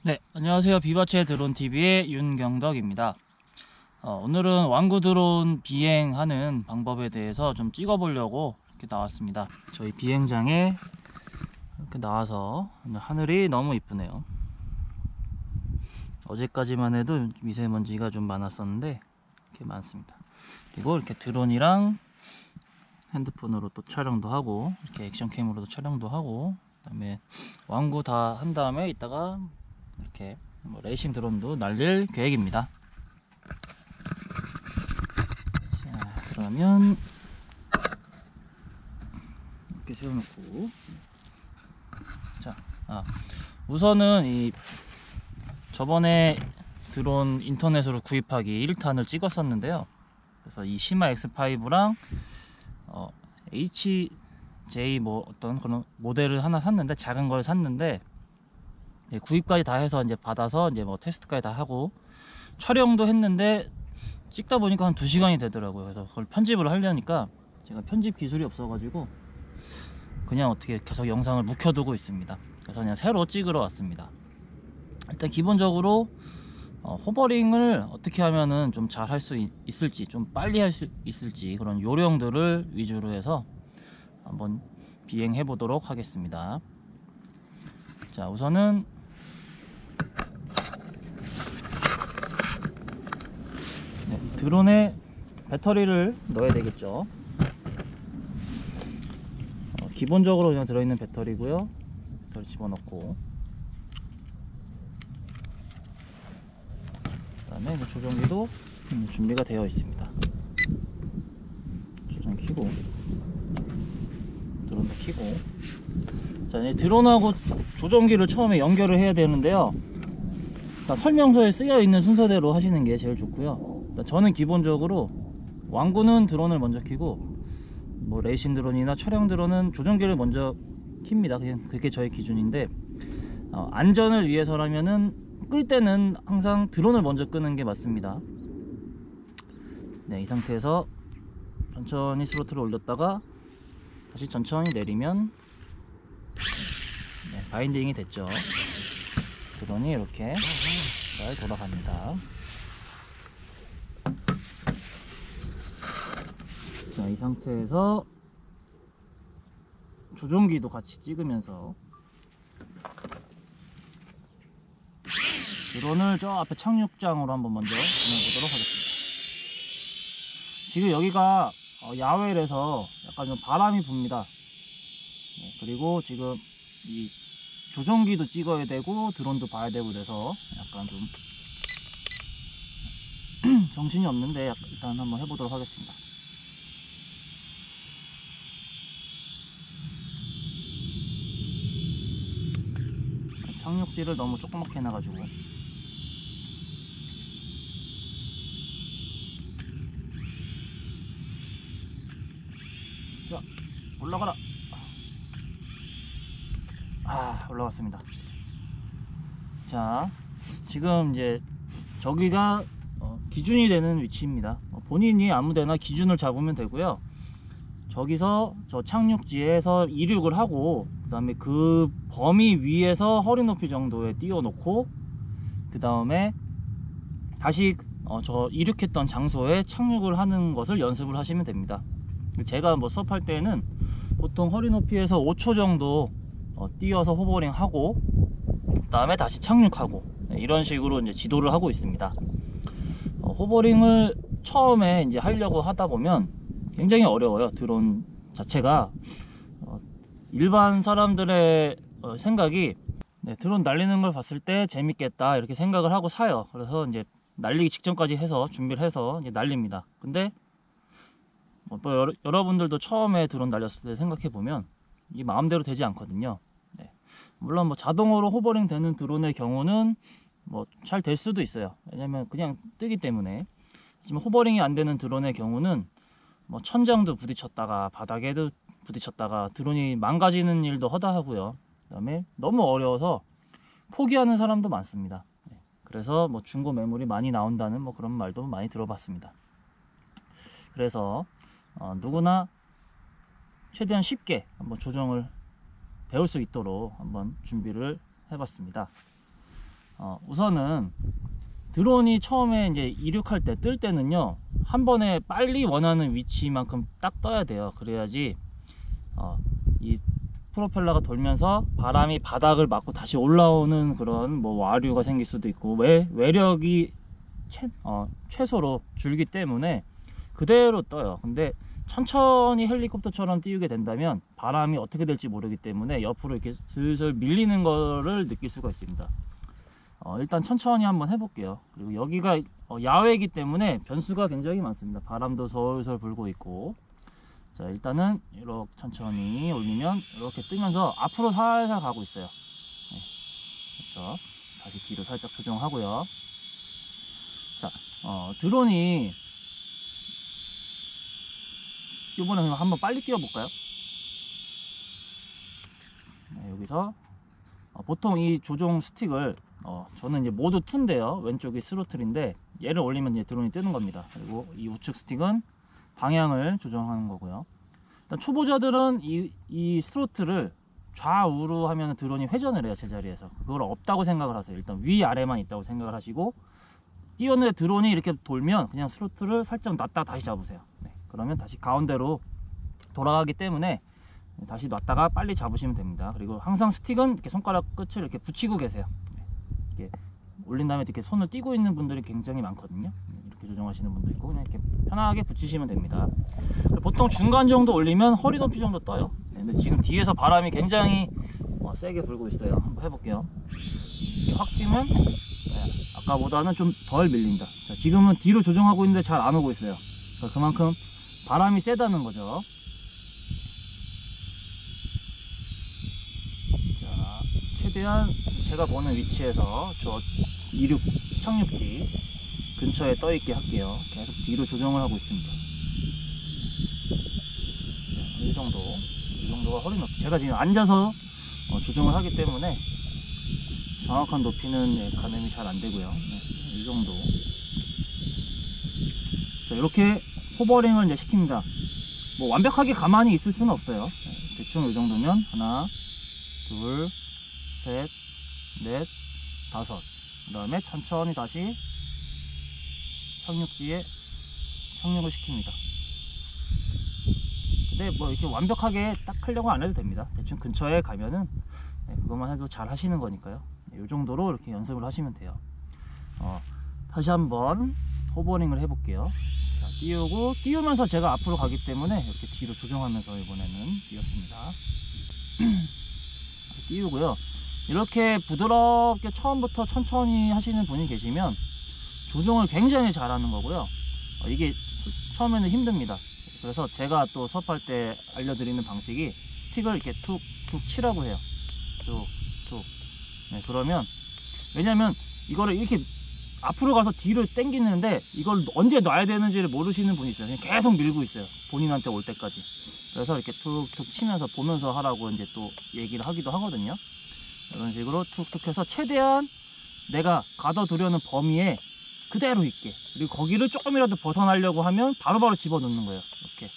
네, 안녕하세요. 비바체 드론TV의 윤경덕입니다. 오늘은 왕구 드론 비행하는 방법에 대해서 좀 찍어보려고 이렇게 나왔습니다. 저희 비행장에 이렇게 나와서 하늘이 너무 이쁘네요. 어제까지만 해도 미세먼지가 좀 많았었는데 이렇게 많습니다. 그리고 이렇게 드론이랑 핸드폰으로 또 촬영도 하고 이렇게 액션캠으로도 촬영도 하고, 그 다음에 왕구 다 한 다음에 이따가 이렇게 레이싱 드론도 날릴 계획입니다. 자, 그러면 이렇게 세워놓고, 자, 우선은 이 저번에 드론 인터넷으로 구입하기 1탄을 찍었었는데요. 그래서 이 시마 X5랑 HJ 뭐 어떤 그런 모델을 하나 샀는데, 작은 걸 샀는데 구입까지 다 해서 이제 받아서 이제 뭐 테스트까지 다 하고 촬영도 했는데 찍다 보니까 한 2시간이 되더라고요. 그래서 그걸 편집을 하려니까 제가 편집 기술이 없어가지고 그냥 어떻게 계속 영상을 묵혀두고 있습니다. 그래서 그냥 새로 찍으러 왔습니다. 일단 기본적으로 호버링을 어떻게 하면은 좀 잘 할 수 있을지, 좀 빨리 할 수 있을지, 그런 요령들을 위주로 해서 한번 비행해 보도록 하겠습니다. 자, 우선은 드론에 배터리를 넣어야 되겠죠. 기본적으로 그냥 들어있는 배터리고요. 배터리 집어넣고, 그 다음에 조종기도 준비가 되어 있습니다. 조종 켜고, 드론도 켜고. 자, 이제 드론하고 조종기를 처음에 연결을 해야 되는데요. 설명서에 쓰여 있는 순서대로 하시는 게 제일 좋고요. 저는 기본적으로 왕구는 드론을 먼저 켜고, 뭐 레이싱 드론이나 촬영 드론은 조종기를 먼저 킵니다. 그냥 그게 저의 기준인데, 안전을 위해서라면은 끌 때는 항상 드론을 먼저 끄는 게 맞습니다. 네, 이 상태에서 천천히 스로틀을 올렸다가 다시 천천히 내리면 네, 바인딩이 됐죠. 드론이 이렇게 잘 돌아갑니다. 자, 이 상태에서 조종기도 같이 찍으면서 드론을 저 앞에 착륙장으로 한번 먼저 보내보도록 하겠습니다. 지금 여기가 야외라서 약간 좀 바람이 붑니다. 네, 그리고 지금 이 조종기도 찍어야 되고 드론도 봐야 되고 그래서 약간 좀 정신이 없는데 일단 한번 해보도록 하겠습니다. 착륙지를 너무 조그맣게 해놔가지고. 자, 올라가라. 올라갔습니다. 자, 지금 이제 저기가 기준이 되는 위치입니다. 본인이 아무데나 기준을 잡으면 되고요. 저기서 저 착륙지에서 이륙을 하고, 그 다음에 그 범위 위에서 허리 높이 정도에 띄워 놓고, 그 다음에 다시 저 이륙했던 장소에 착륙을 하는 것을 연습을 하시면 됩니다. 제가 뭐 수업할 때는 보통 허리 높이에서 5초 정도 띄어서 호버링 하고, 그 다음에 다시 착륙하고, 이런 식으로 이제 지도를 하고 있습니다. 호버링을 처음에 이제 하려고 하다 보면 굉장히 어려워요. 드론 자체가 일반 사람들의 생각이, 네, 드론 날리는 걸 봤을 때 재밌겠다 이렇게 생각을 하고 사요. 그래서 이제 날리기 직전까지 해서 준비를 해서 이제 날립니다. 근데 뭐 여러분들도 처음에 드론 날렸을 때 생각해 보면 이 마음대로 되지 않거든요. 네. 물론 뭐 자동으로 호버링 되는 드론의 경우는 뭐 잘 될 수도 있어요. 왜냐면 그냥 뜨기 때문에. 하지만 호버링이 안 되는 드론의 경우는 뭐 천장도 부딪혔다가 바닥에도 부딪혔다가 드론이 망가지는 일도 허다하고요. 그 다음에 너무 어려워서 포기하는 사람도 많습니다. 네. 그래서 뭐 중고 매물이 많이 나온다는 뭐 그런 말도 많이 들어봤습니다. 그래서 누구나 최대한 쉽게 한번 조정을 배울 수 있도록 한번 준비를 해봤습니다. 우선은 드론이 처음에 이제 이륙할 때 뜰 때는요, 한 번에 빨리 원하는 위치만큼 딱 떠야 돼요. 그래야지 이 프로펠러가 돌면서 바람이 바닥을 맞고 다시 올라오는 그런 뭐 와류가 생길 수도 있고, 외력이 최소로 줄기 때문에 그대로 떠요. 근데 천천히 헬리콥터처럼 띄우게 된다면 바람이 어떻게 될지 모르기 때문에 옆으로 이렇게 슬슬 밀리는 거를 느낄 수가 있습니다. 일단 천천히 한번 해볼게요. 그리고 여기가 야외이기 때문에 변수가 굉장히 많습니다. 바람도 솔솔 불고 있고. 자, 일단은 이렇게 천천히 올리면 이렇게 뜨면서 앞으로 살살 가고 있어요. 네, 그렇죠. 다시 뒤로 살짝 조정하고요. 자, 드론이 이번에 한번 빨리 뛰어볼까요? 네, 여기서 보통 이 조종 스틱을 저는 이제 모두 2인데요. 왼쪽이 스로틀인데 얘를 올리면 이제 드론이 뜨는 겁니다. 그리고 이 우측 스틱은 방향을 조정하는 거고요. 일단 초보자들은 이 스로틀을 좌우로 하면 드론이 회전을 해요. 제자리에서. 그걸 없다고 생각을 하세요. 일단 위아래만 있다고 생각을 하시고, 뛰었는데 드론이 이렇게 돌면 그냥 스로틀을 살짝 놨다가 다시 잡으세요. 네, 그러면 다시 가운데로 돌아가기 때문에 다시 놨다가 빨리 잡으시면 됩니다. 그리고 항상 스틱은 이렇게 손가락 끝을 이렇게 붙이고 계세요. 이렇게 올린 다음에 이렇게 손을 띄고 있는 분들이 굉장히 많거든요. 이렇게 조정하시는 분도 있고, 그냥 이렇게 편하게 붙이시면 됩니다. 보통 중간 정도 올리면 허리 높이 정도 떠요. 근데 지금 뒤에서 바람이 굉장히 세게 불고 있어요. 한번 해볼게요. 이렇게 확 뛰면 아까보다는 좀 덜 밀린다. 자, 지금은 뒤로 조정하고 있는데 잘 안 오고 있어요. 그러니까 그만큼 바람이 세다는 거죠. 자, 최대한 제가 보는 위치에서 저 착륙지 근처에 떠 있게 할게요. 계속 뒤로 조정을 하고 있습니다. 네, 이 정도가 허리 높이. 제가 지금 앉아서 조정을 하기 때문에 정확한 높이는 가늠이 잘 안 되고요. 네, 이 정도. 자, 이렇게 호버링을 이제 시킵니다. 뭐 완벽하게 가만히 있을 수는 없어요. 네, 대충 이 정도면 하나, 둘, 셋, 넷, 다섯. 그 다음에 천천히 다시 착륙지에 착륙을 시킵니다. 근데 뭐 이렇게 완벽하게 딱 하려고 안 해도 됩니다. 대충 근처에 가면은 그것만 해도 잘 하시는 거니까요. 이 정도로 이렇게 연습을 하시면 돼요. 다시 한번 호버링을 해볼게요. 자, 띄우면서 제가 앞으로 가기 때문에 이렇게 뒤로 조정하면서 이번에는 띄웠습니다. 띄우고요. 이렇게 부드럽게 처음부터 천천히 하시는 분이 계시면 조정을 굉장히 잘하는 거고요. 이게 처음에는 힘듭니다. 그래서 제가 또 수업할 때 알려드리는 방식이 스틱을 이렇게 툭툭 치라고 해요. 툭툭. 네, 그러면 왜냐면 이거를 이렇게 앞으로 가서 뒤로 당기는데 이걸 언제 놔야 되는지를 모르시는 분이 있어요. 그냥 계속 밀고 있어요. 본인한테 올 때까지. 그래서 이렇게 툭툭 치면서 보면서 하라고 이제 또 얘기를 하기도 하거든요. 이런 식으로 툭툭 해서 최대한 내가 가둬두려는 범위에 그대로 있게, 그리고 거기를 조금이라도 벗어나려고 하면 바로바로 집어넣는 거예요. 이렇게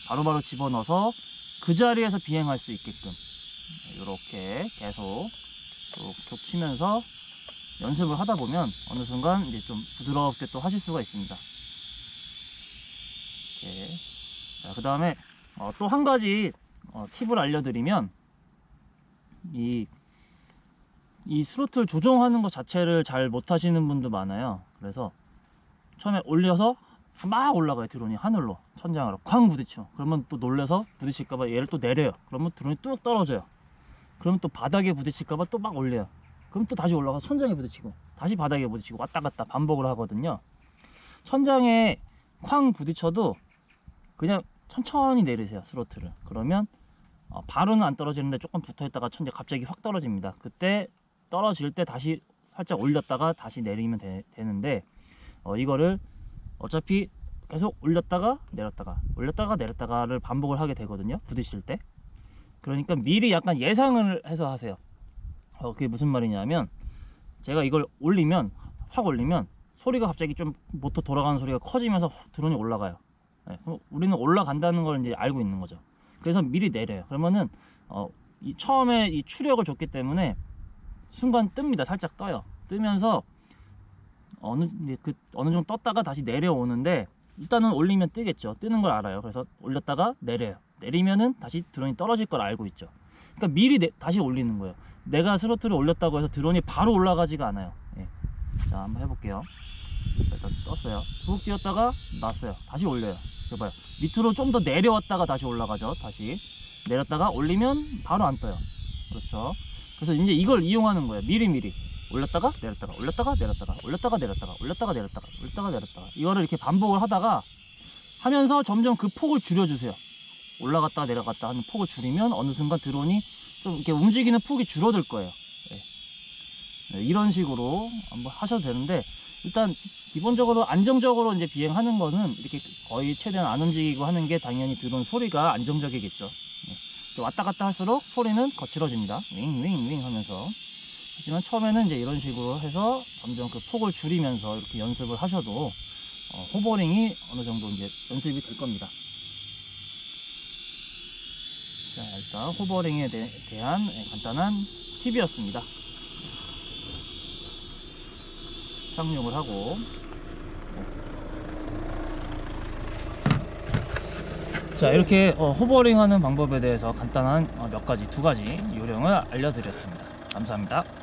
바로바로 집어넣어서 그 자리에서 비행할 수 있게끔 이렇게 계속 툭툭 치면서 연습을 하다 보면 어느 순간 이제 좀 부드럽게 또 하실 수가 있습니다. 이렇게. 자, 그 다음에 또 한 가지 팁을 알려드리면, 이 스로틀 조정하는 것 자체를 잘 못하시는 분도 많아요. 그래서 처음에 올려서 막 올라가요. 드론이 하늘로, 천장으로 쾅 부딪혀. 그러면 또 놀래서 부딪힐까봐 얘를 또 내려요. 그러면 드론이 뚝 떨어져요. 그러면 또 바닥에 부딪힐까봐 또 막 올려요. 그럼 또 다시 올라가서 천장에 부딪히고 다시 바닥에 부딪히고 왔다 갔다 반복을 하거든요. 천장에 쾅 부딪혀도 그냥 천천히 내리세요, 스로틀을. 그러면 바로는 안 떨어지는데 조금 붙어있다가 천장에 갑자기 확 떨어집니다. 그때 떨어질 때 다시 살짝 올렸다가 다시 내리면 되는데, 이거를 어차피 계속 올렸다가 내렸다가를 반복을 하게 되거든요, 부딪힐 때. 그러니까 미리 약간 예상을 해서 하세요. 그게 무슨 말이냐면, 제가 이걸 확 올리면 소리가 갑자기 좀 모터 돌아가는 소리가 커지면서 드론이 올라가요. 네, 우리는 올라간다는 걸 이제 알고 있는 거죠. 그래서 미리 내려요. 그러면은 처음에 이 추력을 줬기 때문에 순간 뜹니다. 살짝 떠요. 뜨면서 어느 정도 떴다가 다시 내려오는데, 일단은 올리면 뜨겠죠. 뜨는 걸 알아요. 그래서 올렸다가 내려요. 내리면은 다시 드론이 떨어질 걸 알고 있죠. 그러니까 미리 다시 올리는 거예요. 내가 스로틀을 올렸다고 해서 드론이 바로 올라가지가 않아요. 예. 자, 한번 해볼게요. 일단 떴어요. 훅 뛰었다가 놨어요. 다시 올려요. 봐요. 밑으로 좀 더 내려왔다가 다시 올라가죠. 다시 내렸다가 올리면 바로 안 떠요. 그렇죠. 그래서 이제 이걸 이용하는 거예요. 미리미리 올렸다가 내렸다가 올렸다가 내렸다가 올렸다가 내렸다가 올렸다가 내렸다가 올렸다가 내렸다가, 이거를 이렇게 반복을 하다가 하면서 점점 그 폭을 줄여주세요. 올라갔다 내려갔다 하는 폭을 줄이면 어느 순간 드론이 좀 이렇게 움직이는 폭이 줄어들 거예요. 네, 이런 식으로 한번 하셔도 되는데, 일단 기본적으로 안정적으로 이제 비행하는 거는 이렇게 거의 최대한 안 움직이고 하는 게 당연히 드론 소리가 안정적이겠죠. 네. 왔다 갔다 할수록 소리는 거칠어집니다. 윙윙윙 하면서. 하지만 처음에는 이제 이런 식으로 해서 점점 그 폭을 줄이면서 이렇게 연습을 하셔도 호버링이 어느 정도 이제 연습이 될 겁니다. 자, 일단 호버링에 대한 간단한 팁이었습니다. 착륙을 하고, 자, 이렇게 호버링 하는 방법에 대해서 간단한 두 가지 요령을 알려드렸습니다. 감사합니다.